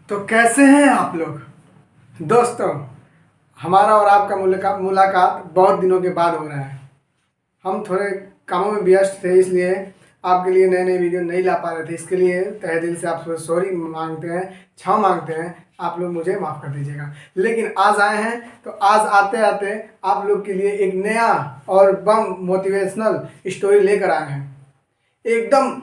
तो कैसे हैं आप लोग दोस्तों। हमारा और आपका मुलाकात बहुत दिनों के बाद हो रहा है। हम थोड़े कामों में व्यस्त थे, इसलिए आपके लिए नए नए वीडियो नहीं ला पा रहे थे। इसके लिए तहे दिल से आपसे सॉरी मांगते हैं, क्षमा मांगते हैं। आप लोग मुझे माफ़ कर दीजिएगा। लेकिन आज आए हैं तो आज आते आते आप लोग के लिए एक नया और बम मोटिवेशनल स्टोरी लेकर आए हैं। एकदम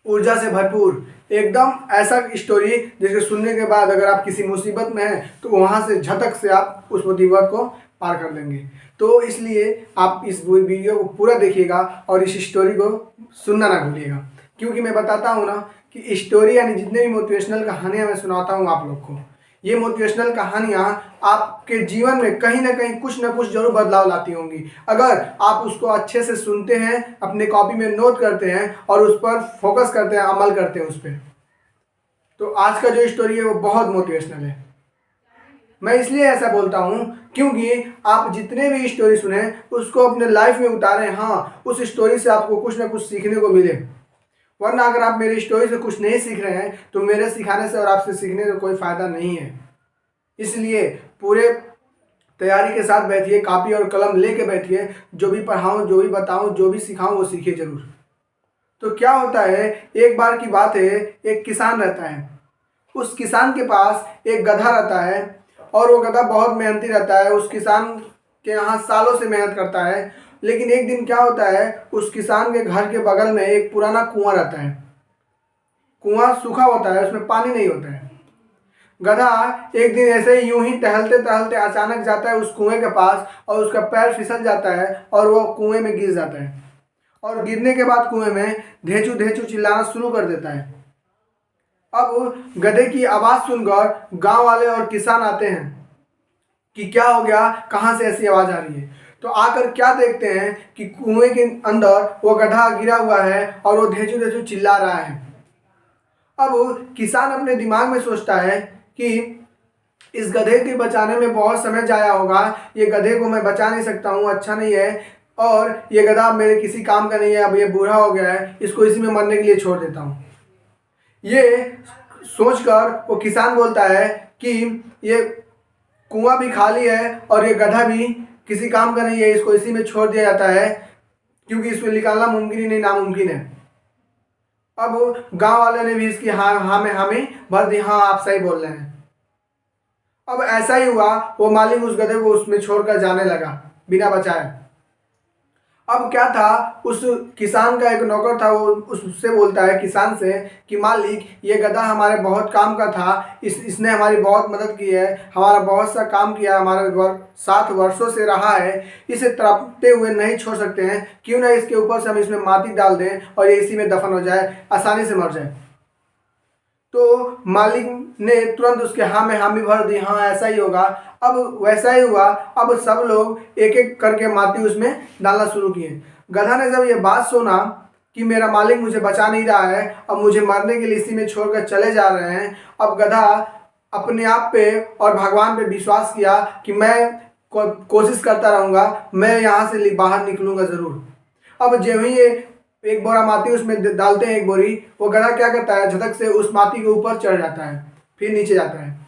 ऊर्जा से भरपूर, एकदम ऐसा स्टोरी जिसके सुनने के बाद अगर आप किसी मुसीबत में हैं तो वहाँ से झटक से आप उस मुसीबत को पार कर लेंगे। तो इसलिए आप इस वीडियो को पूरा देखिएगा और इस स्टोरी को सुनना ना भूलिएगा, क्योंकि मैं बताता हूँ ना कि स्टोरी यानी जितने भी मोटिवेशनल कहानियाँ मैं सुनाता हूँ आप लोग को, ये मोटिवेशनल कहानियाँ आपके जीवन में कहीं ना कहीं कुछ ना कुछ जरूर बदलाव लाती होंगी, अगर आप उसको अच्छे से सुनते हैं, अपने कॉपी में नोट करते हैं और उस पर फोकस करते हैं, अमल करते हैं उस पर। तो आज का जो स्टोरी है वो बहुत मोटिवेशनल है। मैं इसलिए ऐसा बोलता हूँ क्योंकि आप जितने भी स्टोरी सुने उसको अपने लाइफ में उतारें। हाँ, उस स्टोरी से आपको कुछ ना कुछ सीखने को मिले, वरना अगर आप मेरी स्टोरी से कुछ नहीं सीख रहे हैं तो मेरे सिखाने से और आपसे सीखने का कोई फ़ायदा नहीं है। इसलिए पूरे तैयारी के साथ बैठिए, कापी और कलम लेके बैठिए। जो भी पढ़ाऊँ, जो भी बताऊँ, जो भी सिखाऊँ वो सीखिए ज़रूर। तो क्या होता है, एक बार की बात है, एक किसान रहता है। उस किसान के पास एक गधा रहता है और वो गधा बहुत मेहनती रहता है। उस किसान के यहाँ सालों से मेहनत करता है। लेकिन एक दिन क्या होता है, उस किसान के घर के बगल में एक पुराना कुआं रहता है। कुआं सूखा होता है, उसमें पानी नहीं होता है। गधा एक दिन ऐसे ही यूं ही टहलते टहलते अचानक जाता है उस कुएं के पास और उसका पैर फिसल जाता है और वो कुएं में गिर जाता है। और गिरने के बाद कुएं में धेचू धेचू चिल्लाना शुरू कर देता है। अब गधे की आवाज़ सुनकर गांव वाले और किसान आते हैं कि क्या हो गया, कहाँ से ऐसी आवाज़ आ रही है। तो आकर क्या देखते हैं कि कुएं के अंदर वो गधा गिरा हुआ है और वो धेचू धेचू चिल्ला रहा है। अब किसान अपने दिमाग में सोचता है कि इस गधे के बचाने में बहुत समय जाया होगा, ये गधे को मैं बचा नहीं सकता हूँ, अच्छा नहीं है, और ये गधा मेरे किसी काम का नहीं है, अब ये बूढ़ा हो गया है, इसको इसी में मरने के लिए छोड़ देता हूँ। ये सोचकर वो किसान बोलता है कि ये कुआं भी खाली है और ये गधा भी किसी काम का नहीं है, इसको इसी में छोड़ दिया जाता है, क्योंकि इसमें निकालना मुमकिन ही नहीं, नामुमकिन है। अब गांव वाले ने भी इसकी हाँ में हामी भर दी, हाँ आप सही बोल रहे हैं। अब ऐसा ही हुआ, वो मालिक उस गधे को उसमें छोड़कर जाने लगा बिना बचाए। अब क्या था, उस किसान का एक नौकर था, वो उससे बोलता है किसान से कि मालिक, ये गधा हमारे बहुत काम का था, इसने हमारी बहुत मदद की है, हमारा बहुत सा काम किया, हमारे 7 वर्षों से रहा है, इसे तड़पते हुए नहीं छोड़ सकते हैं, क्यों ना इसके ऊपर से हम इसमें माटी डाल दें और ये इसी में दफन हो जाए, आसानी से मर जाए। तो मालिक ने तुरंत उसके हाँ में हामी भर दी, हाँ ऐसा ही होगा। अब वैसा ही हुआ। अब सब लोग एक एक करके माटी उसमें डालना शुरू किए। गधा ने जब ये बात सुना कि मेरा मालिक मुझे बचा नहीं रहा है, अब मुझे मरने के लिए इसी में छोड़कर चले जा रहे हैं, अब गधा अपने आप पे और भगवान पे विश्वास किया कि मैं कोशिश करता रहूँगा, मैं यहाँ से बाहर निकलूँगा ज़रूर। अब जो ही ये एक बोरा माटी उसमें डालते हैं, एक बोरी, वो गधा क्या करता है, झटक से उस माटी के ऊपर चढ़ जाता है, फिर नीचे जाता है।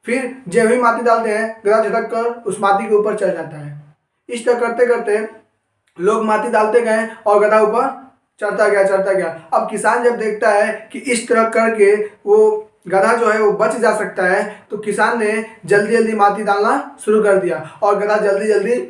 फिर जो ही माटी डालते हैं, गधा झटक कर उस माटी के ऊपर चढ़ जाता है। इस तरह करते करते लोग माटी डालते गए और गधा ऊपर चढ़ता गया चढ़ता गया। अब किसान जब देखता है कि इस तरह करके वो गधा जो है वो बच जा सकता है, तो किसान ने जल्दी जल्दी माटी डालना शुरू कर दिया और गधा जल्दी जल्दी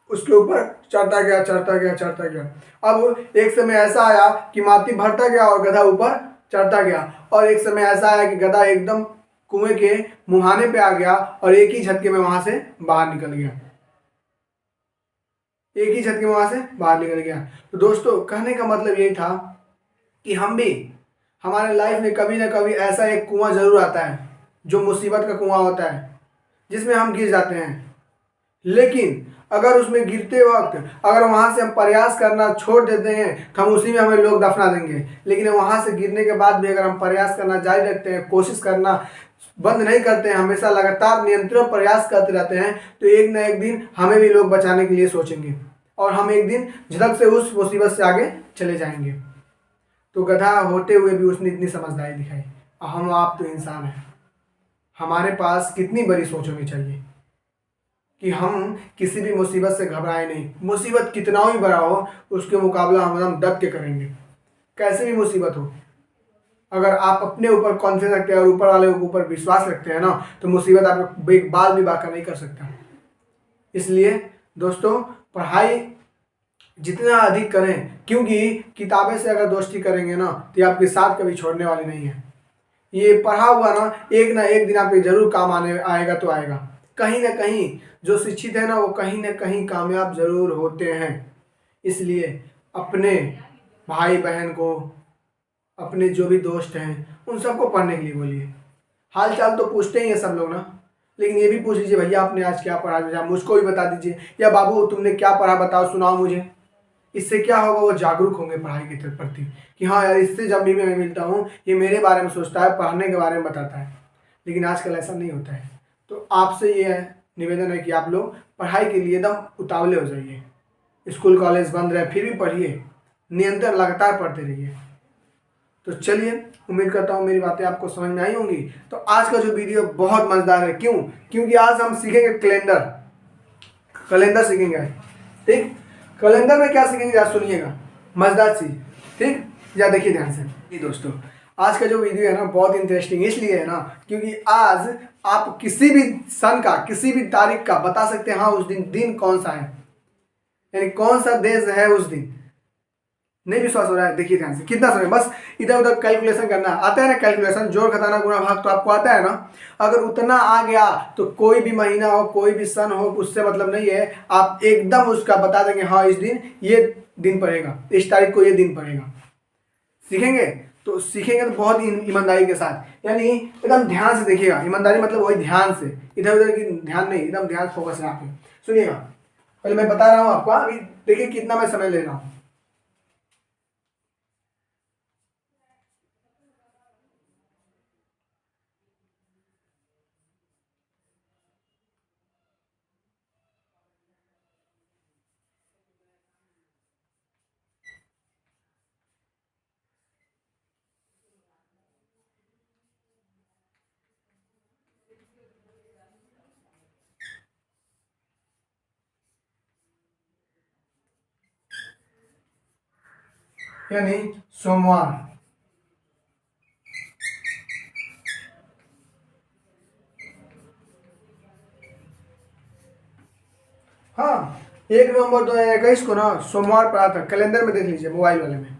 उसके ऊपर चढ़ता गया चढ़ता गया चढ़ता गया। अब एक समय ऐसा आया कि माटी भरता गया और गधा ऊपर चढ़ता गया, और एक समय ऐसा आया कि गधा एकदम कुएं के मुहाने पे आ गया और एक ही झटके में वहां से बाहर निकल गया, एक ही झटके में वहां से बाहर निकल गया। तो दोस्तों, कहने का मतलब यही था कि हम भी हमारे लाइफ में कभी ना कभी ऐसा एक कुआं जरूर आता है जो मुसीबत का कुआं होता है, जिसमें हम गिर जाते हैं। लेकिन अगर उसमें गिरते वक्त अगर वहाँ से हम प्रयास करना छोड़ देते हैं तो हम उसी में हमें लोग दफना देंगे। लेकिन वहाँ से गिरने के बाद भी अगर हम प्रयास करना जारी रखते हैं, कोशिश करना बंद नहीं करते हैं, हमेशा लगातार निरंतर प्रयास करते रहते हैं, तो एक न एक दिन हमें भी लोग बचाने के लिए सोचेंगे और हम एक दिन झटक से उस मुसीबत से आगे चले जाएंगे। तो गधा होते हुए भी उसने इतनी समझदारी दिखाई, और हम आप तो इंसान हैं। हमारे पास कितनी बड़ी सोच होनी चाहिए कि हम किसी भी मुसीबत से घबराए नहीं। मुसीबत कितना ही बड़ा हो उसके मुकाबला हम डट के करेंगे, कैसे भी मुसीबत हो। अगर आप अपने ऊपर कॉन्फिडेंस रखते हैं और ऊपर वाले के ऊपर विश्वास रखते हैं ना, तो मुसीबत आपको एक बाल भी बाका नहीं कर सकता। इसलिए दोस्तों, पढ़ाई जितना अधिक करें, क्योंकि किताबें से अगर दोस्ती करेंगे ना तो ये आपके साथ कभी छोड़ने वाली नहीं है। ये पढ़ा हुआ ना एक दिन आपके जरूर काम आने आएगा तो आएगा। कहीं ना कहीं जो शिक्षित है ना वो कहीं ना कहीं कामयाब जरूर होते हैं। इसलिए अपने भाई बहन को, अपने जो भी दोस्त हैं उन सबको पढ़ने के लिए बोलिए। हाल चाल तो पूछते ही हैं सब लोग ना, लेकिन ये भी पूछ लीजिए भैया आपने आज क्या पढ़ा, या मुझको भी बता दीजिए, या बाबू तुमने क्या पढ़ा बताओ सुनाओ मुझे। इससे क्या होगा, वो जागरूक होंगे पढ़ाई के प्रति कि हाँ यार, इससे जब भी मैं मिलता हूँ ये मेरे बारे में सोचता है, पढ़ने के बारे में बताता है। लेकिन आजकल ऐसा नहीं होता है। तो आपसे ये निवेदन है कि आप लोग पढ़ाई के लिए एकदम उतावले हो जाइए। स्कूल कॉलेज बंद रहे फिर भी पढ़िए, निरंतर लगातार पढ़ते रहिए। तो चलिए, उम्मीद करता हूँ मेरी बातें आपको समझ में आई होंगी। तो आज का जो वीडियो बहुत मज़ेदार है, क्यों? क्योंकि आज हम सीखेंगे कैलेंडर सीखेंगे। ठीक, कैलेंडर में क्या सीखेंगे आज सुनिएगा, मज़ेदार चीज़। ठीक, या देखिए ध्यान से। जी दोस्तों, आज का जो वीडियो है ना बहुत इंटरेस्टिंग इसलिए है ना क्योंकि आज आप किसी भी सन का, किसी भी तारीख का बता सकते हैं। हाँ, उस दिन कौन सा है, यानी कौन सा देश है उस दिन। नहीं विश्वास हो रहा है? देखिए ध्यान से, कितना समय, बस इधर उधर कैलकुलेशन करना आता है ना, कैलकुलेशन जोड़ घटाना गुणा भाग तो आपको आता है ना। अगर उतना आ गया तो कोई भी महीना हो, कोई भी सन हो, उससे मतलब नहीं है। आप एकदम उसका बता देंगे हाँ इस दिन ये दिन पड़ेगा, इस तारीख को ये दिन पड़ेगा। सीखेंगे तो सीखेंगे तो बहुत ईमानदारी के साथ, यानी एकदम ध्यान से देखिएगा। ईमानदारी मतलब वही ध्यान से, इधर उधर की ध्यान नहीं, एकदम ध्यान फोकस है आपके। सुनिएगा, पहले मैं बता रहा हूँ आपको, अभी देखिए कितना मैं समय ले रहा हूँ। यानी सोमवार, हाँ 1 नवंबर 2021 को ना सोमवार पड़ा था। कैलेंडर में देख लीजिए, मोबाइल वाले में।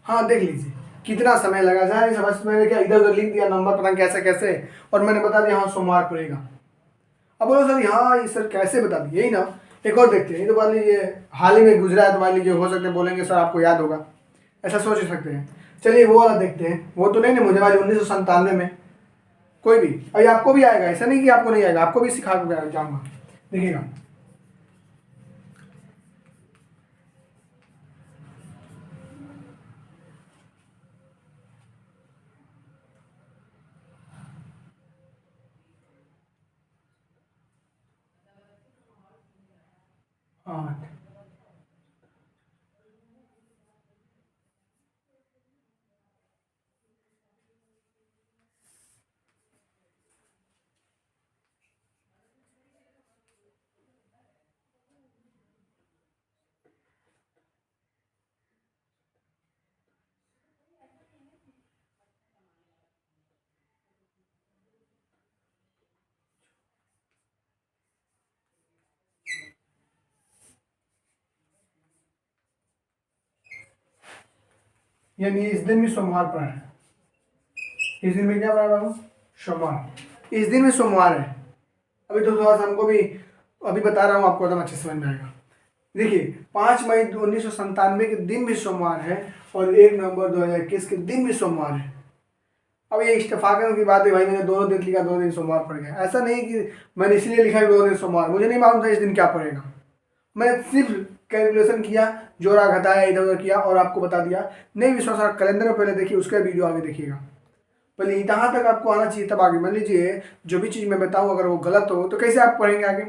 हाँ देख लीजिए कितना समय लगा। जाए समझ, मैंने क्या इधर उधर लिख दिया नंबर, पता नहीं कैसे कैसे, और मैंने बता दिया हाँ सोमवार पड़ेगा। अब बोलो सर, हाँ ये सर कैसे बता दिए, यही ना। एक और देखते हैं, ये तो मान लीजिए हाल ही में गुजरा है, तो मान लीजिए हो सकते हैं बोलेंगे सर आपको याद होगा, ऐसा सोच सकते हैं। चलिए वो वाला देखते हैं, वो तो नहीं ना मुझे वाली 1997 में। कोई भी, अभी आपको भी आएगा, ऐसा नहीं कि आपको नहीं आएगा, आपको भी सिखा के जाऊँगा, देखिएगा। हाँ, यानी इस दिन भी सोमवार पड़ा है। इस दिन में क्या पड़ा बाबू? सोमवार। इस दिन में सोमवार है। अभी तो थोड़ा सा हमको भी, अभी बता रहा हूँ आपको एकदम अच्छे समझ में आएगा। देखिए 5 मई 1997 के दिन भी सोमवार है, और 1 नवंबर 2021 के दिन भी सोमवार है। अब ये इत्तेफाकन की बात है भाई, मैंने दोनों दिन लिखा, 2 दिन सोमवार पड़ गया। ऐसा नहीं कि मैंने इसलिए लिखा है 2 दिन सोमवार, मुझे नहीं मालूम था इस दिन क्या पड़ेगा। मैंने सिर्फ कैलकुलेशन किया, जोड़ा घटाया, इधर उधर किया और आपको बता दिया। नहीं विश्वास आप कैलेंडर में पहले देखिए, उसका वीडियो आगे देखिएगा। पहले यहाँ तक आपको आना चाहिए, तब आगे। मान लीजिए जो भी चीज़ मैं बताऊँ अगर वो गलत हो तो कैसे आप पढ़ेंगे आगे।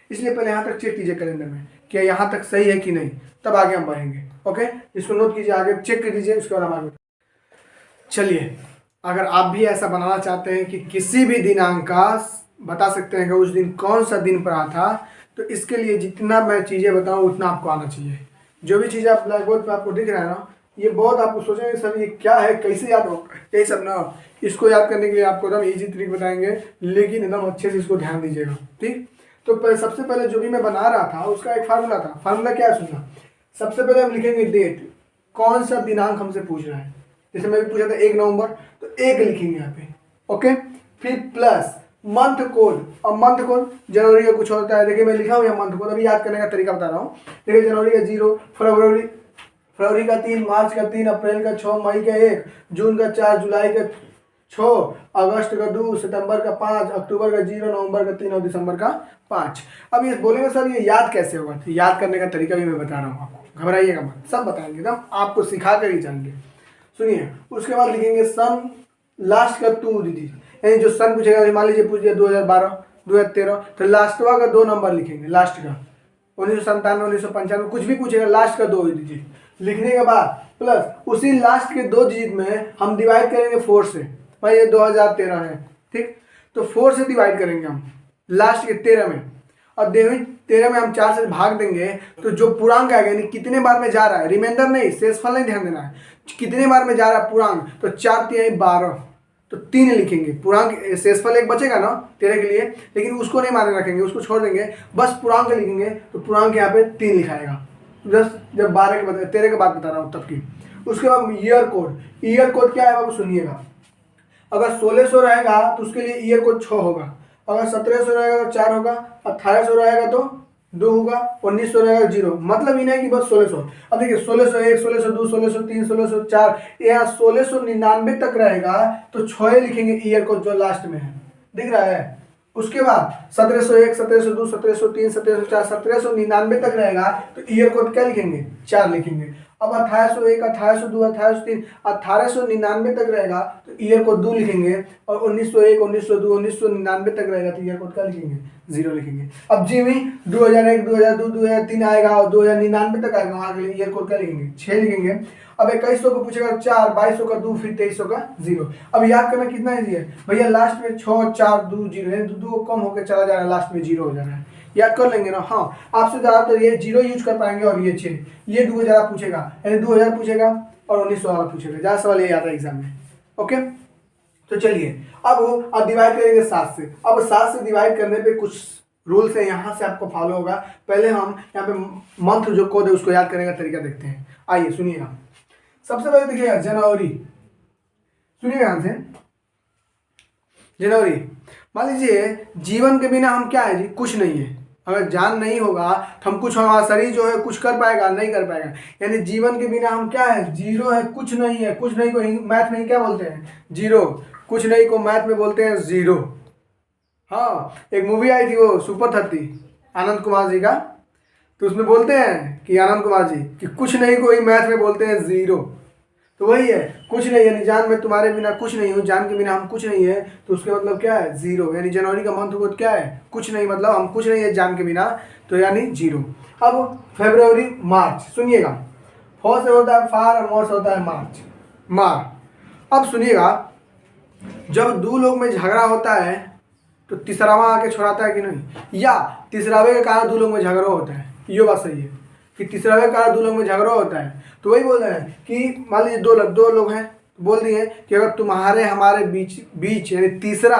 इसलिए पहले यहाँ तक चेक कीजिए कैलेंडर में कि यहाँ तक सही है कि नहीं, तब आगे हम बढ़ेंगे। ओके, इसको नोट कीजिए, आगे चेक कर दीजिए, उसके बाद हम आगे। चलिए अगर आप भी ऐसा बनाना चाहते हैं कि किसी भी दिनांक का बता सकते हैं कि उस दिन कौन सा दिन पड़ा था, तो इसके लिए जितना मैं चीज़ें बताऊं उतना आपको आना चाहिए। जो भी चीज़ें आप ब्लैक बोर्ड पर आपको दिख रहा है ना, ये बहुत आपको सोचेंगे सर ये क्या है, कैसे याद हो, यही सब ना। इसको याद करने के लिए आपको एकदम ईजी ट्रिक बताएंगे, लेकिन एकदम अच्छे से इसको ध्यान दीजिएगा, ठीक। तो सबसे पहले जो भी मैं बना रहा था उसका एक फार्मूला था। फार्मूला क्या है सुनना। सबसे पहले हम लिखेंगे डेट, कौन सा दिनांक हमसे पूछ रहा है। जैसे मैं भी पूछा था 1 नवंबर, तो 1 लिखेंगे यहाँ पे, ओके। फिर प्लस मंथ कोड, और मंथ कोड जनवरी का कुछ होता है। देखिए मैं लिखा हूँ यहाँ मंथ कोड, अभी याद करने का तरीका बता रहा हूँ। देखिए जनवरी का 0, फरवरी का 3, मार्च का 3, अप्रैल का 6, मई का 1, जून का 4, जुलाई का 6, अगस्त का 2, सितंबर का 5, अक्टूबर का 0, नवंबर का 3 और दिसंबर का 5। अब ये बोलेंगे सर ये याद कैसे होगा, तो याद करने का तरीका भी मैं बता रहा हूँ आपको, घबराइएगा मत, सब बताएंगे एकदम, आपको सिखा कर ही जाएंगे। सुनिए, उसके बाद लिखेंगे सन, लास्ट का 2 दीजिए, यानी जो सन पूछेगा, मान लीजिए पूछ दिया 2012, 2013, तो लास्टवा का 2 नंबर लिखेंगे, लास्ट का 1997, 1995, कुछ भी पूछेगा लास्ट का 2 दीजिए। लिखने के बाद प्लस उसी लास्ट के 2 डिजिट में हम डिवाइड करेंगे 4 से। भाई ये 2013 है, ठीक, तो 4 से डिवाइड करेंगे हम लास्ट के 13 में, और देखिए 13 में हम 4 से भाग देंगे, तो जो पूर्णांक आएगा यानी कितने बार में जा रहा है, रिमाइंडर नहीं, शेषफल नहीं ध्यान देना है, कितने बार में जा रहा है पूर्णांक, तो 4 3 12, तो 3 लिखेंगे। पूर्णांक शेषफल 1 बचेगा ना 13 के लिए, लेकिन उसको नहीं माने रखेंगे, उसको छोड़ देंगे, बस पूर्णांक लिखेंगे, तो पूर्णांक यहाँ पे 3 लिखाएगा। जब 12 के 13 के बाद बता रहा हूँ तब की। उसके बाद ईयर कोड, ईयर कोड क्या है आप सुनिएगा। अगर 1600 रहेगा तो उसके लिए ईयर कोड 6 होगा, अगर 1700 रहेगा तो 4 होगा, 1800 रहेगा तो 2 होगा, 1900 रहेगा 0, मतलब ये नहीं कि बस 1600। अब देखिए 1601, 1602, 1603, 1604, यहाँ 1699 तक रहेगा, तो 6 लिखेंगे ईयर कोड जो लास्ट में है, दिख रहा है। उसके बाद 1701, 1702, 1703, 1704, 1799 तक रहेगा, तो ईयर कोड क्या लिखेंगे, 4 लिखेंगे। अब 1801, 1802, 1803, 1899 तक रहेगा, तो ईयर कोड 2 लिखेंगे, और 1901, 1902, 1999 तक रहेगा, तो ईयर कोड क्या लिखेंगे, 0 लिखेंगे। अब जी भी 2001, 2002, 2003 आएगा और 2099 तक आएगा, वहाँ के लिए ईयर कोड क्या लिखेंगे, 6 लिखेंगे। अब 2100 को पूछेगा 4, 2200 का 2, फिर 2300 का 0। अब याद करना कितना ईजी है भैया, लास्ट में 6, 4, 2, 0, 2 कम होकर चला जा रहा है, लास्ट में 0 हो जा रहा है, याद कर लेंगे ना। हाँ, आपसे ज़्यादातर ये 0 यूज कर पाएंगे, और ये 6, ये 2000 पूछेगा, यानी 2000 पूछेगा और 1900 वाला पूछेगा, ज़्यादा सवाल ये आता है एग्जाम में, ओके। तो चलिए अब डिवाइड करेंगे 7 से। अब 7 से डिवाइड करने पे कुछ रूल्स है, यहाँ से आपको फॉलो होगा। पहले हम यहाँ पे मंथ जो कोड है उसको याद करने का तरीका देखते हैं, आइए सुनिएगा। सबसे पहले देखिएगा जनवरी, सुनिएगा यहाँ से, जनवरी। मान लीजिए जीवन के बिना हम क्या है जी, कुछ नहीं है। अगर जान नहीं होगा तो हम कुछ, हमारा शरीर जो है कुछ कर पाएगा, नहीं कर पाएगा। यानी जीवन के बिना हम क्या है, 0 है, कुछ नहीं है। कुछ नहीं को मैथ में क्या बोलते हैं, 0। कुछ नहीं को मैथ में बोलते हैं 0। हाँ, एक मूवी आई थी वो सुपर 30 आनंद कुमार जी का, तो उसमें बोलते हैं कि आनंद कुमार जी कि कुछ नहीं को ही मैथ में बोलते हैं 0। तो वही है, कुछ नहीं, यानी जान मैं तुम्हारे बिना कुछ नहीं हूँ, जान के बिना हम कुछ नहीं है, तो उसके मतलब क्या है, 0। यानी जनवरी का मंथ कोड क्या है, कुछ नहीं, मतलब हम कुछ नहीं है जान के बिना, तो यानी 0। अब फरवरी, मार्च, सुनिएगा, फॉर से होता है फार और मोर से होता है मार्च, मार। अब सुनिएगा, जब 2 लोग में झगड़ा होता है तो तीसरावा आके छोड़ाता है कि नहीं, या तीसरावे के कारण 2 लोग में झगड़ा होता है, ये बात सही है कि तीसरावे के कारण 2 लोग में झगड़ा होता है। तो वही बोल रहे हैं कि मान लीजिए 2 लोग हैं, बोल दिए कि अगर तुम्हारे हमारे बीच यानी तीसरा,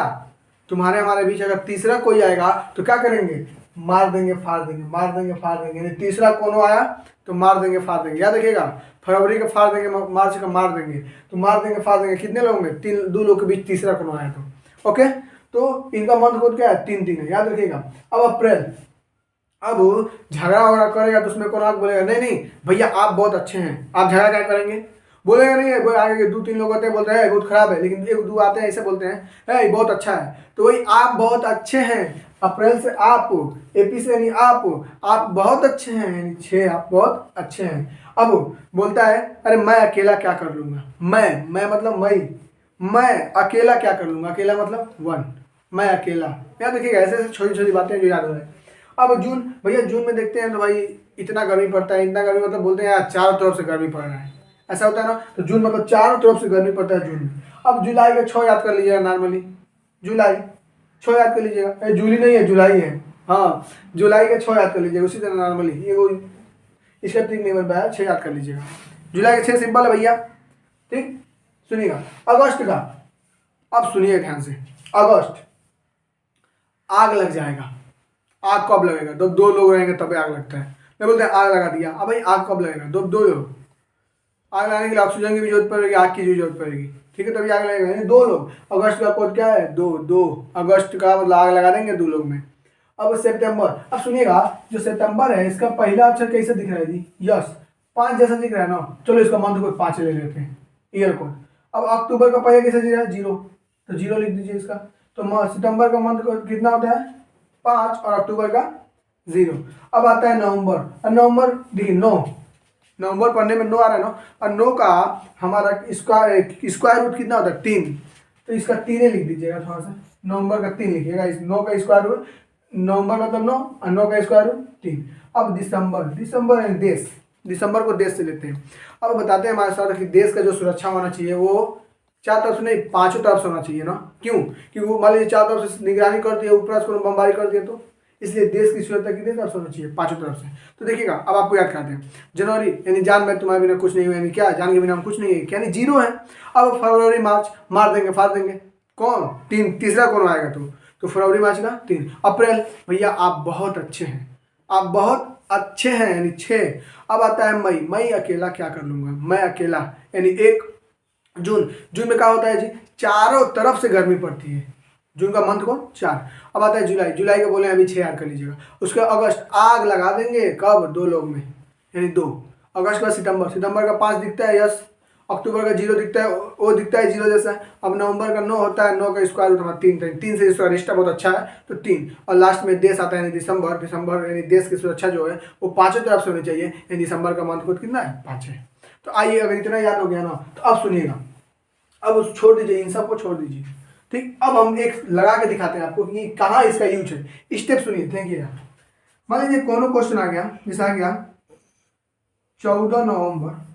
तुम्हारे हमारे बीच अगर तीसरा कोई आएगा तो क्या करेंगे, मार देंगे, फाड़ देंगे, मार देंगे, फाड़ देंगे। यानी तीसरा कौन आया तो मार देंगे, फाड़ देंगे। याद रखिएगा, फरवरी का फाड़ देंगे, मार्च का मार देंगे, तो मार देंगे, फाड़ देंगे कितने लोग में, 2 लोग के बीच तीसरा कौन आया तो, ओके। तो इनका मंथ कोड क्या है, 3 है, याद रखिएगा। अब अप्रैल, अब झगड़ा वगड़ा करेगा तो उसमें कौन आके बोलेगा, नहीं नहीं भैया आप बहुत अच्छे हैं, आप झगड़ा क्या करेंगे, बोलेगा नहीं है। आगे 2-3 लोग होते हैं बोलते हैं बहुत खराब है, लेकिन 1-2 आते हैं ऐसे बोलते हैं बहुत अच्छा है। तो वही आप बहुत अच्छे हैं, अप्रैल से आप, एपी से यानी आप बहुत अच्छे हैं, यानी 6, आप बहुत अच्छे हैं। अब बोलता है अरे मैं अकेला क्या कर लूँगा, मैं मतलब मैं अकेला क्या कर लूँगा, अकेला मतलब 1, मैं अकेला। याद रखिएगा, ऐसे छोटी छोटी बातें जो याद हो जाए। अब जून, भैया जून में देखते हैं तो भाई इतना गर्मी पड़ता है, इतना गर्मी मतलब बोलते हैं यार चारों तरफ से गर्मी पड़ रहा है, ऐसा होता है ना। तो जून मतलब चारों तरफ से गर्मी पड़ता है जून में। अब जुलाई का 6 याद कर लीजिएगा नॉर्मली, जुलाई 6 याद कर लीजिएगा, जूली नहीं है जुलाई है, हाँ जुलाई का 6 याद कर लीजिएगा। उसी तरह नॉर्मली ये कोई इसका ट्रिक नहीं बन पाया, 6 याद कर लीजिएगा। जुलाई का 6 सिंपल है भैया, ठीक। सुनिएगा अगस्त का, अब सुनिए ध्यान से, अगस्त आग लग जाएगा। आग कब लगेगा? जब 2 लोग रहेंगे तब आग लगता है। मैं बोलते हैं आग लगा दिया, अब भाई आग कब लगेगा? जब 2 लोग, आग लगाने के लिए ऑक्सीजन की भी जरूरत पड़ेगी, आग की भी जरूरत पड़ेगी, ठीक है, तभी आग लगेगा। यानी 2 लोग, अगस्त का कोड क्या है? 2 अगस्त का मतलब आग लगा देंगे 2 लोग में। अब सितंबर, अब सुनिएगा जो सितंबर है इसका पहला अक्षर कैसे दिख रहा है जी? यस, 5 जैसा दिख रहा है ना, चलो इसका मंथ कोड 5 ले लेते हैं, ईयर कोड। अब अक्टूबर का पहला कैसे दिख रहा है? 0, तो 0 लिख दीजिए इसका। तो सितंबर का मंथ कोड कितना होता है? 5 और अक्टूबर का 0। अब आता है नवंबर, और नवंबर देखिए 9, नवंबर पढ़ने में 9 आ रहा है ना, और 9 का हमारा स्क्वायर रूट कितना होता है? 3, तो इसका 3 लिख दीजिएगा थोड़ा सा, नवंबर का 3 लिखिएगा। इस 9 का स्क्वायर रूट, नवंबर मतलब 9 और 9 का स्क्वायर रूट 3। अब दिसंबर, दिसंबर है देश, दिसंबर को देश से लेते हैं। अब बताते हैं हमारे साथ कि देश का जो सुरक्षा होना चाहिए वो 4 तरफ से नहीं 5 तरफ से होना चाहिए ना। क्यों? क्योंकि वो मान लीजिए 4 तरफ से निगरानी करती है, ऊपर से बमबारी करती है, तो इसलिए देश की सुरक्षा कितने तरफ से होना चाहिए? 5 तरफ से। तो देखिएगा अब आपको याद करते हैं, जनवरी यानी जान में तुम्हारे बिना कुछ नहीं हुआ, यानी क्या? जान के बिना हम कुछ नहीं है, यानी 0 है। अब फरवरी मार्च मार देंगे फाड़ देंगे, कौन? 3, तीसरा कौन आएगा? तो फरवरी मार्च का 3। अप्रैल, भैया आप बहुत अच्छे हैं, आप बहुत अच्छे हैं, यानी 6। अब आता है मई, मई अकेला क्या कर लूंगा? मैं अकेला, यानी 1। जून, जून में क्या होता है जी? चारों तरफ से गर्मी पड़ती है, जून का मंथ कौन? 4। अब आता है जुलाई, जुलाई का बोले अभी 6 याद कर लीजिएगा। उसके अगस्त आग लगा देंगे, कब? 2 लोग में, यानी 2 अगस्त का। सितंबर, सितंबर का 5 दिखता है, यस। अक्टूबर का 0 दिखता है, वो दिखता है 0 जैसा। अब नवंबर का 9 होता है, 9 का स्क्वायर रूट हमारा 3, 3 से इसका रिश्ता बहुत अच्छा है, तो 3। और लास्ट में देश आता है यानी दिसंबर, दिसंबर यानी देश की सुरक्षा जो है वो 5 तरफ से होनी चाहिए, यानी दिसंबर का मंथ कोड कितना है? 5 है। तो आइए, अगर इतना याद हो गया ना, तो अब सुनिएगा, अब छोड़ दीजिए, इन सबको छोड़ दीजिए, ठीक। अब हम एक लगा के दिखाते हैं आपको कि कहाँ इसका यूज है। स्टेप सुनिए, देखिए। मान लीजिए कोनो क्वेश्चन आ गया, जैसा आ गया 14 नवंबर,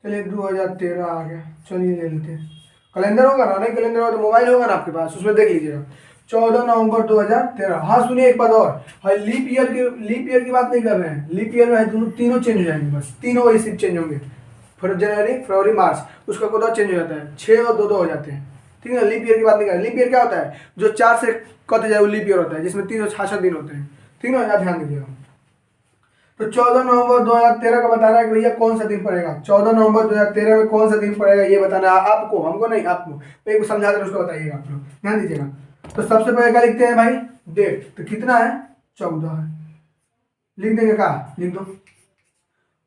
चलिए 2013 आ गया, चलिए ले लेते हैं। कैलेंडर होगा ना? नहीं कैलेंडर होगा तो मोबाइल होगा ना आपके पास, उसमें देख लीजिएगा 14 नवंबर 2013। हाँ सुनिए एक बात और, हाँ लीप ईयर की बात नहीं कर रहे हैं। लीप ईयर में है तीनों चेंज हो जाएंगे, बस तीनों वही सिर्फ चेंज होंगे। जनवरी फरवरी मार्च, उसका कोड चेंज हो जाता है, 6 और 2 हो जाते हैं, ठीक है। लीप ईयर की बात नहीं कर रहे। लीप ईयर क्या होता है? जो 4 से कट जाए वो लीप ईयर होता है, जिसमें 366 दिन होते हैं, ठीक है ना, ध्यान दीजिएगा। तो 14 नवंबर 2013 का बताना है कि भैया कौन सा दिन पड़ेगा, 14 नवंबर 2013 में कौन सा दिन पड़ेगा, ये बताना है आपको, हमको नहीं, आपको। मैं एक समझा कर उसको बताइएगा आप लोग, ध्यान दीजिएगा। तो सबसे पहले क्या लिखते हैं भाई? डेट, तो कितना है? 14 है, लिख देंगे, कहा लिख दो।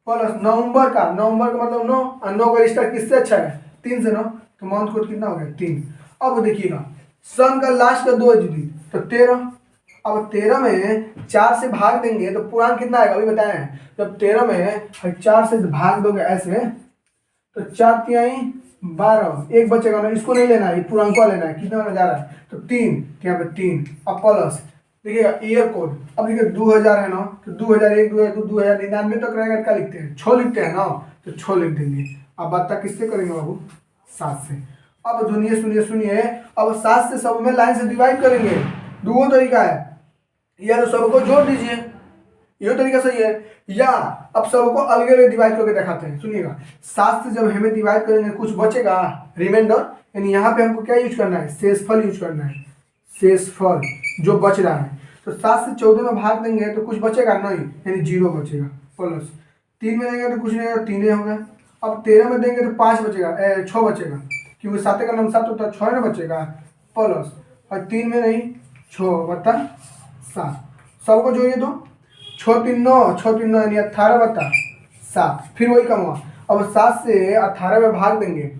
प्लस नवंबर का, नवंबर का मतलब 9, और 9 का रिश्ता किससे अच्छा है? 3 से 9, तो मंथ कोड कितना हो गया? 3। अब देखिएगा सन का लास्ट का 2 दिन, तो 13। अब 13 में 4 से भाग देंगे तो पूर्णांक कितना आएगा? अभी बताए हैं। जब 13 में 4 से भाग दोगे ऐसे, तो 4 तिहाई 12, एक बचेगा ना, इसको नहीं लेना है, ये पूर्णांक लेना है। कितना होने जा रहा है? तो 3, यहाँ पे 3। अब प्लस देखिएगा ईयर कोड, अब देखिए 2000 है ना, तो 2001 2002 2099 तक रहेगा, क्या लिखते हैं? 6 लिखते हैं ना, तो 6 लिख देंगे। अब बात किससे करेंगे बाबू? 7 से। अब सुनिए सुनिए सुनिए, अब 7 से सब में लाइन से डिवाइड करेंगे। दो तरीका है, या तो सबको जोड़ दीजिए, ये तरीका सही है, या अब सबको अलग अलग डिवाइड करके दिखाते हैं। सुनिएगा 7 से जब हमें डिवाइड करेंगे कुछ बचेगा रिमाइंडर, यानी यहाँ पे हमको क्या यूज करना है? शेषफल यूज करना है, शेषफल जो बच रहा है। तो 7 से 14 में भाग देंगे तो कुछ बचेगा नहीं, यानी 0 बचेगा। प्लस 3 में देंगे तो कुछ नहीं, 3 हो गया। अब 13 में देंगे तो 5 बचेगा, 6 बचेगा, क्योंकि 7 का नाम 7 होता है, 6 में बचेगा। प्लस और 3 में नहीं, 6 बता 7, सबको जोड़िए तो 6 3 9, 6 3 9 यानी 18 बता 7, फिर वही कम हुआ। अब 7 से 18 में भाग देंगे,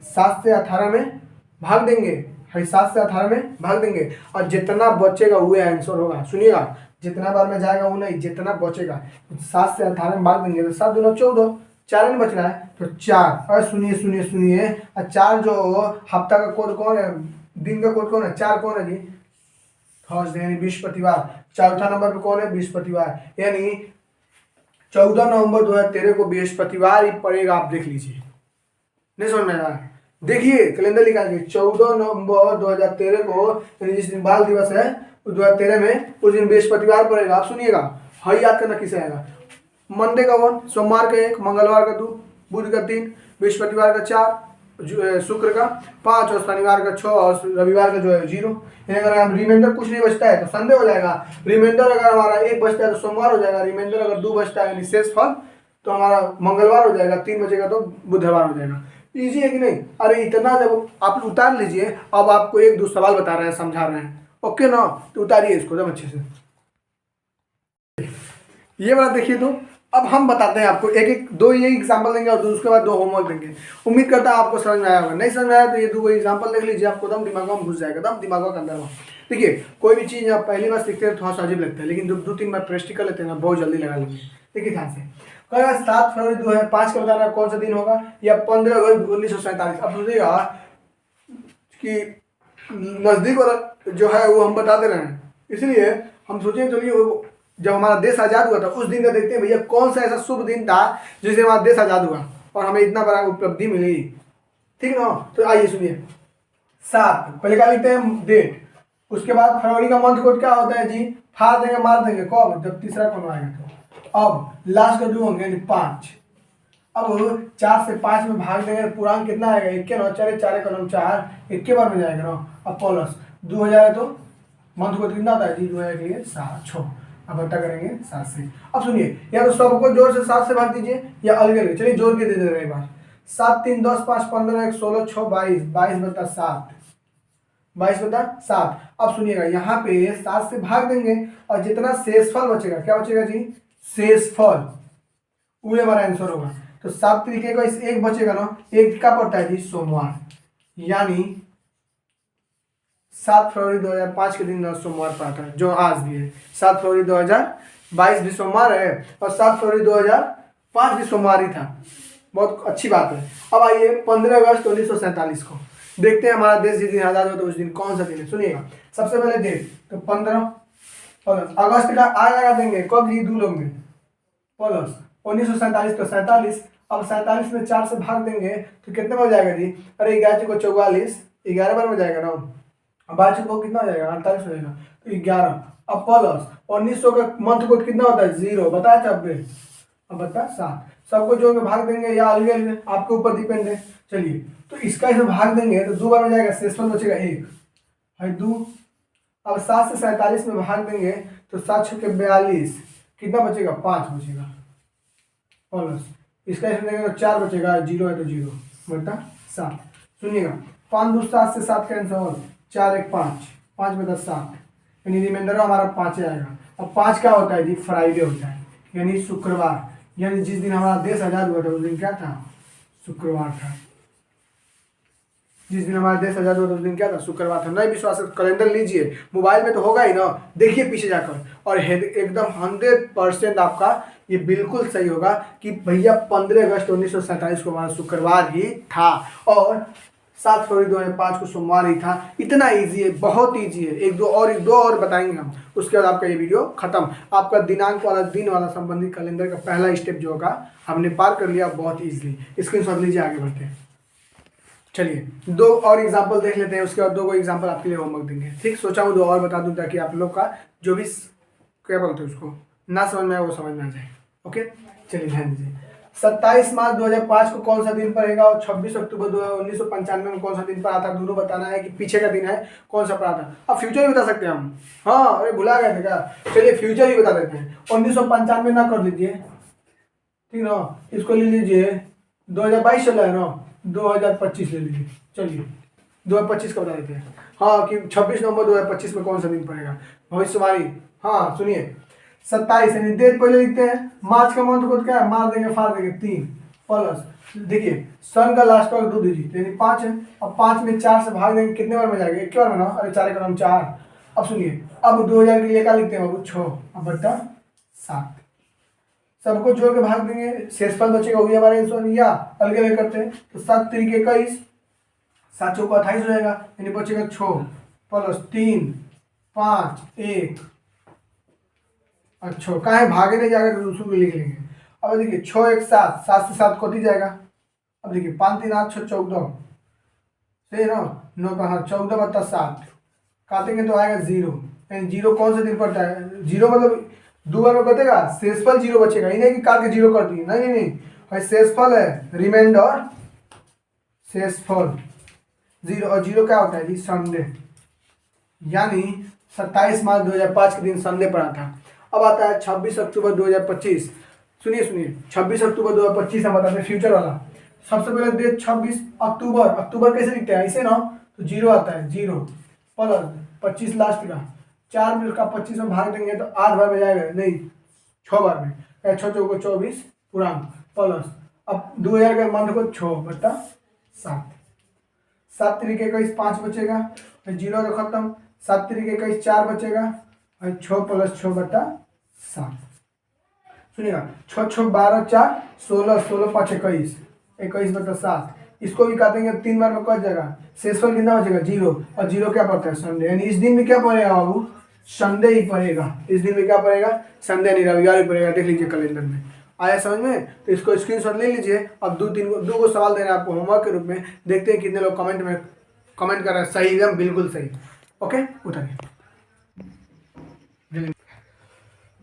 7 से 18 में भाग देंगे, 7 से 18 में भाग देंगे, और जितना बचेगा वो आंसर होगा। सुनिएगा जितना बार में जाएगा वो नहीं, जितना बचेगा। 7 से 18 में भाग देंगे तो 7 दूना 14, 4 में बच रहा है तो 4। और सुनिए सुनिए सुनिए, और 4 जो हफ्ता का कोड कौन है? दिन का कोड कौन है? 4 कौन है जी? थर्सडे, यानी बृहस्पतिवार। चौथा नंबर पे कौन है? बृहस्पतिवार, यानी 14 नवंबर 2013 को बृहस्पतिवार ही पड़ेगा, आप देख लीजिए। नहीं समझ में आ रहा है? देखिए कैलेंडर निकाल के 14 नवंबर 2013 को, यानी जिस दिन बाल दिवस है 2013 में, उस दिन बृहस्पतिवार पड़ेगा। आप सुनिएगा, हाँ याद करना किसे आएगा। मंडे का 1, सोमवार का 1, मंगलवार का 2, बुध का 3, बृहस्पतिवार का 4, शुक्र का 5 और शनिवार का 6 और रविवार का जो है 0। यानी अगर हम रिमाइंडर कुछ नहीं बचता है तो संडे हो जाएगा। रिमाइंडर अगर हमारा 1 बचता है तो सोमवार हो जाएगा। रिमाइंडर अगर 2 बचता है यानी शेष फल तो हमारा मंगलवार हो जाएगा। 3 बचेगा तो बुधवार हो जाएगा। इजी है कि नहीं? अरे इतना जब आप उतार लीजिए, अब आपको 1-2 सवाल बता रहे हैं, समझा रहे हैं, ओके ना? तो उतारिए इसको एकदम अच्छे से। ये वाला देखिए। तो अब हम बताते हैं आपको एक दो ये एग्जाम्पल देंगे और उसके बाद 2 होमवर्क देंगे। उम्मीद करता है आपको समझ में आया होगा। नहीं समझ में आया तो ये 2 एग्जाम्पल देख लीजिए, आपको एकदम दिमाग में घुस जाएगा, एकदम दिमाग के अंदर में। देखिए कोई भी चीज़ आप पहली बार सीखते हैं थोड़ा सा अजीब लगता है, लेकिन जब 2-3 बार प्रैक्टिस कर लेते हैं ना, बहुत जल्दी लगा लेंगे। देखिए ध्यान से, कहेगा 7 फरवरी 2005 का बताना कौन सा दिन होगा, या 15 अगस्त 1947। अब सोचिएगा कि नज़दीक वाला जो है वो हम बता दे रहे हैं, इसलिए हम सोचें चलिए जब हमारा देश आज़ाद हुआ था उस दिन का देखते हैं भैया कौन सा ऐसा शुभ दिन था जिस दिन हमारा देश आज़ाद हुआ और हमें इतना बड़ा उपलब्धि मिली। ठीक ना? तो आइए सुनिए। 7 पहले क्या लिखते हैं, डेट। उसके बाद फरवरी का मंथ कोड क्या होता है जी, फाड़ देंगे मार देंगे कब, जब तीसरा कौन आएगा तो। अब लास्ट का 2 होंगे यानी 5। अब 4 से 5 में भाग देंगे, पूर्णांक कितना आएगा, 1 4 4 4, 1 बार में जाएगा ना। अब प्लस 2 हो जाएगा तो मंथ कोड कितना होता है जी, 2 के लिए 7 6। अब बट्टा करेंगे 7 से। अब सुनिए, या तो सबको जोर से 7 से भाग दीजिए या अलग अलग, चलिए जोड़ के दे दे रहे एक बार। 7 3 10 5 15 1 16 6 22, 22 बटा 7, 22 बटा 7। अब सुनिएगा यहाँ पे 7 से भाग देंगे और जितना शेषफल बचेगा, क्या बचेगा जी, शेषफल, वो हमारा आंसर होगा। तो 7 तरीके का इस 1 बचेगा ना, 1 का पड़ता है जी सोमवार, यानी 7 फरवरी 2005 के दिन सोमवार पड़ा था, जो आज भी है। 7 फरवरी 2022 भी सोमवार है और 7 फरवरी 2005 भी सोमवार ही था। बहुत अच्छी बात है। अब आइए 15 अगस्त 1947 को देखते हैं, हमारा देश जिस दिन आज़ाद हुआ तो उस दिन कौन सा दिन है। सुनिएगा, सबसे पहले डेट तो 15 प्लस अगस्त का आ लगा देंगे, कब जी, 2 लोग में, प्लस 1947 तो 47। अब 47 में 4 से भाग देंगे तो कितने में हो जाएगा जी, अरे 11 को 44, 11 बार में जाएगा ना। अब 22 को कितना हो जाएगा, 48 हो जाएगा तो 11। अब प्लस 1900 का मंथ कोड कितना होता है, 0 बताया था आपने। अब बता 7, सबको जोड़ के भाग देंगे या अलग अलग, आपके ऊपर डिपेंड है। चलिए तो इसका इसे भाग देंगे तो 2 बार में जाएगा, शेषफल बचेगा 1 है 2। अब 7 से 47 में भाग देंगे तो 7 6 के 42, कितना बचेगा, 5 बचेगा। प्लस इसका इसे देंगे तो 4 बचेगा, 0 है तो 0 बटा 7। सुनिएगा 5 2 7 से 7 कैंसिल, 4 1 5, 5 बटा 7, यानी रिमाइंडर हमारा 5 आएगा। अब 5 क्या होता है जी, फ्राइडे होता है, यानी शुक्रवार, यानी जिस दिन हमारा देश आज़ाद हुआ था उस दिन क्या था, शुक्रवार था। जिस दिन हमारा देश आज़ाद हुआ था उस दिन क्या था, शुक्रवार था। नहीं विश्वास है कैलेंडर लीजिए, मोबाइल में तो होगा ही ना, देखिए पीछे जाकर, और एकदम 100% आपका ये बिल्कुल सही होगा कि भैया 15 अगस्त 1947 को हमारा शुक्रवार ही था और 7 फरवरी 2005 को सोमवार ही था। इतना इजी है, बहुत इजी है। एक दो और बताएंगे हम, उसके बाद आपका ये वीडियो खत्म। आपका दिनांक वाला, दिन वाला संबंधित कैलेंडर का पहला स्टेप जो होगा हमने पार कर लिया बहुत इजीली। स्क्रीनशॉट लीजिए, आगे बढ़ते हैं। चलिए 2 और एग्जाम्पल देख लेते हैं, उसके बाद 2 एग्जाम्पल आपके लिए होमवर्क देंगे। ठीक, सोचा हूँ 2 और बता दूँ ताकि आप लोग का जो भी क्या बोलते हैं उसको ना समझ में आए वो समझ में आ जाए। ओके, चलिए ध्यान दीजिए। 27 मार्च 2005 को कौन सा दिन पड़ेगा और 26 अक्टूबर 1995 में कौन सा दिन पड़ा था, दोनों बताना है कि पीछे का दिन है कौन सा पड़ा था। अब फ्यूचर भी बता सकते हैं हम, हाँ अरे भुला गए थे क्या, चलिए फ्यूचर ही बता देते हैं। 1995 ना कर लीजिए, ठीक ना, इसको ले लीजिए 2022 चल रहा है ना, 2025 ले लीजिए। चलिए 2025 का बता देते हैं, हाँ कि 26 नवंबर 2025 में कौन सा दिन पड़ेगा, भविष्यवाणी। हाँ सुनिए 27 यानी डेट पहले लिखते हैं, मार्च का मंथ कोड क्या है, मार देंगे फाड़ देंगे 3, प्लस देखिए सन का लास्ट का 2 डिजिट यानी 5 है। अब 5 में 4 से भाग देंगे, कितने बार में जाएगा, 1 बार में ना, अरे 4 का नाम 4। अब सुनिए, अब 2000 के लिए क्या लिखते हैं बाबू, 6, अब बट्टा 7, सबको जोड़ के भाग देंगे, शेषफल बचेगा वही हमारे आंसर, या अलग अलग करते हैं तो 7 3 21, 7 चौको 28 हो जाएगा, यानी बचेगा 6 प्लस 3 5 1। अच्छा कहाँ है, भागे नहीं जाएगा तो दूसरों को लिख लेंगे। अब देखिए 6 1 7, 7 से 7 कट ही जाएगा। अब देखिए 5 3 8 6 14, सही है ना। 9 का हाँ 14 बटा 7 काटेंगे तो आएगा 0। यानी 0 कौन से दिन पड़ता है? 0 मतलब 2 बार में कटेगा, शेषफल 0 बचेगा। ये नहीं कि काट के 0 कर दिए, नहीं नहीं भाई, शेषफल है रिमाइंडर, शेषफल 0। और 0 क्या होता है जी? संडे। यानी 27 मार्च 2005 के दिन संडे पड़ा था। अब आता है 26 अक्टूबर 2025। सुनिए 26 अक्टूबर 2025 हम बताते हैं फ्यूचर वाला। सबसे पहले डेट 26 अक्टूबर। अक्टूबर कैसे लिखते हैं? ऐसे ना, तो 0 आता है, 0 प्लस 25 लास्ट का, 4 में उसका 25 में भाग देंगे तो 8 बार में जाएगा, नहीं 6 बार में, 6 चौको 24 पूरा प्लस। अब 2000 के मंथ को 6 बटा 7, 7 तरीके का 5 बचेगा, 0 तो खत्म, 7 तरीके का 4 बचेगा, और 6 प्लस 6 बटा 7। सुनिएगा 6 6 12 4 16, 16 5 21, 21 बटा 7। इसको भी काटेंगे 3 बार में कट जाएगा, शेषफल कितना बचेगा? 0। और 0 क्या पड़ता है? संडे। यानी इस दिन में क्या पड़ेगा बाबू? संडे ही पड़ेगा। इस दिन में क्या पड़ेगा? संडे नहीं, रविवार ही पड़ेगा। देख लीजिए कैलेंडर में, आया समझ में? तो इसको स्क्रीनशॉट ले लीजिए। अब दो को सवाल दे रहे हैं आपको होमवर्क के रूप में। देखते हैं कितने लोग कमेंट कर रहे हैं। सही, एकदम बिल्कुल सही। ओके, उठाइए।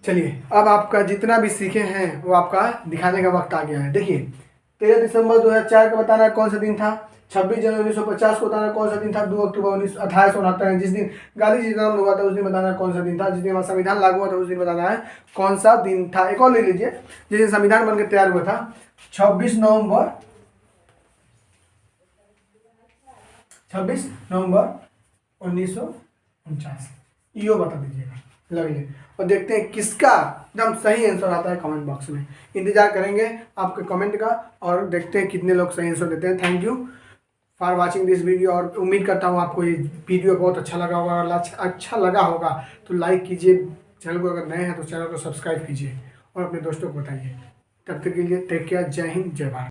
चलिए, अब आपका जितना भी सीखे हैं वो आपका दिखाने का वक्त आ गया है। देखिए 13 दिसंबर 2004 का बताना है कौन सा दिन था। 26 जनवरी 1950 को बताना कौन सा दिन था। 2 अक्टूबर 1869 जिस दिन गांधी जी का जन्म हुआ था उस दिन बताना है कौन सा दिन था। जिस दिन हमारा संविधान लागू हुआ था उस दिन बताना है कौन सा दिन था। एक और ले लीजिए, जिस दिन संविधान बनकर तैयार हुआ था 26 नवंबर 1949। यो बता दीजिएगा, लगिए। और देखते हैं किसका एकदम सही आंसर आता है कमेंट बॉक्स में। इंतजार करेंगे आपके कमेंट का, और देखते हैं कितने लोग सही आंसर देते हैं। Thank you for watching this video. और उम्मीद करता हूँ आपको ये वीडियो बहुत अच्छा लगा होगा। और अच्छा लगा होगा तो लाइक कीजिए, चैनल को अगर नए हैं तो चैनल को सब्सक्राइब कीजिए और अपने दोस्तों को बताइए। तब तक के लिए टेक केयर, जय हिंद, जय भारत।